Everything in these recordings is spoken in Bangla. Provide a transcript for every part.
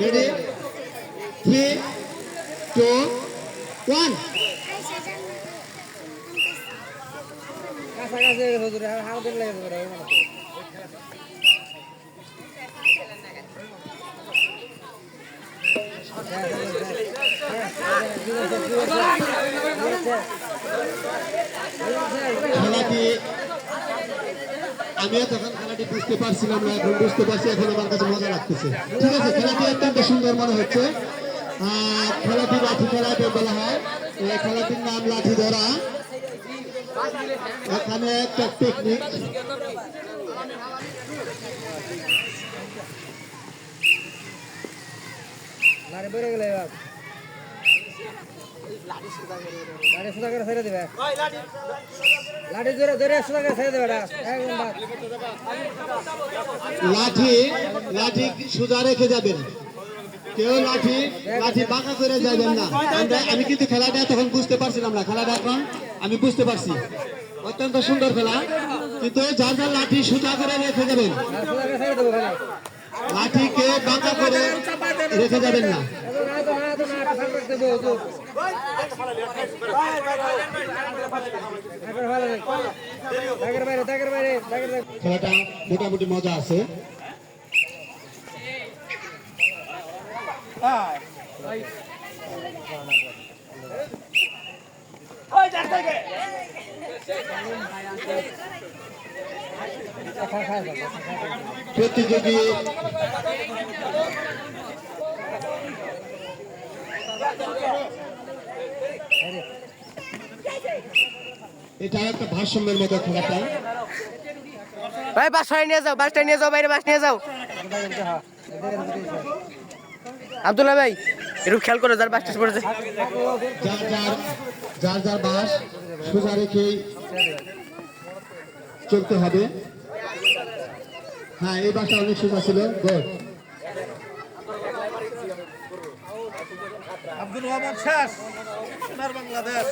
রেডি 3 2 1 কাছাকাছি হুজুরে হাত দিন লাগে ধরে খেলাটি আমি তখন খেলাটি বুঝতে পারছিলাম না, এখন বুঝতে পারছি, এখন আমার কাছে মজা লাগতেছে। ঠিক আছে, খেলাটি অত্যন্ত সুন্দর মনে হচ্ছে। খেলাটি লাঠি খেলা বলা হয়। এই খেলাটির নাম লাঠি ধরা। এখানে একটা টেকনিক, লাড়ি বেড়ে গেলে লাড়ি সুদা করে ছেড়ে দেবে, লাঠি ধরে ধরে সুদা করে ছেড়ে দেবে। লাঠি লাঠি সোজা রেখে যাবেন, কেউ লাঠি লাঠি বাঁকা করে যাবেন না। আমি কিন্তু খেলাটা তখন বুঝতে পারছিলাম না, খেলাটা এখন আমি বুঝতে পারছি। অত্যন্ত সুন্দর খেলা, কিন্তু যার যার লাঠি সোজা করে রেখে যাবেন, লাঠিকে বাঁকা করে রেখে যাবেন না। খেলাটা মোটামুটি মজা আছে। প্রতিযোগী এটা একটা ভারসাম্যের মতো খেলাটা। ভাই বাসায় নিয়ে যাও, বাসটায় নিয়ে যাও, বাইরে বাস নিয়ে যাও। আব্দুল্লাহ ভাই একটু খেয়াল করো, যার বাসটা পড়েছে। যার যার বাস সোজা রেখেই চলতে হবে। হ্যাঁ, এই বাসটা অনেক সোজা ছিল। আব্দুল রহমান শেষ সোনার বাংলাদেশ।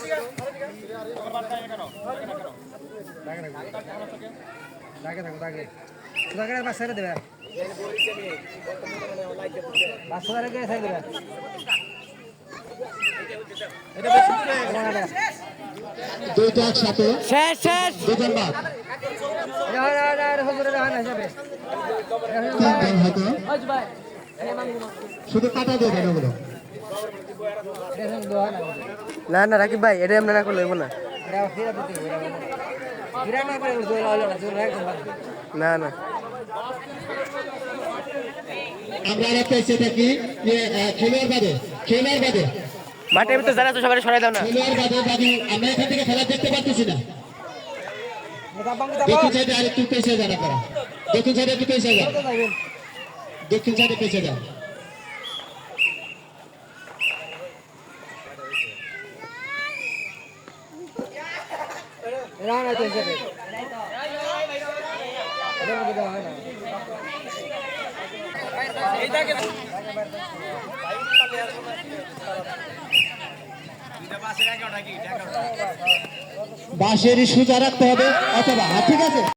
দাগে থাকো, দাগে দাগে বাস ছেড়ে দেবে, বাস ছেড়ে রেখে ছেড়ে দেবে। দুইটা একসাথে শেষ শেষ দুজন বাদ, তিনজন হয়তো শুধু কাটা দিয়ে দেন ওগুলো। না না রাকিব ভাই, এটা আমরা না করলে হইব না। না না আমরা একটা সেটা কি খেলোয়াড় বাদে, খেলোয়াড় বাদে, মাঠের ভিতরে যারা আছে সবাই সরাই দাও না। খেলোয়াড় বাদে বাকি আমরা এখান থেকে খেলা দেখতে পাচ্ছি না। দক্ষিণ সাইডে আরেকটু পেছে যান আপনারা, দক্ষিণ সাইডে একটু পেছে যান, দক্ষিণ সাইডে পেছে যান। বাঁশেরই সোজা রাখতে হবে অথবা ঠিক আছে।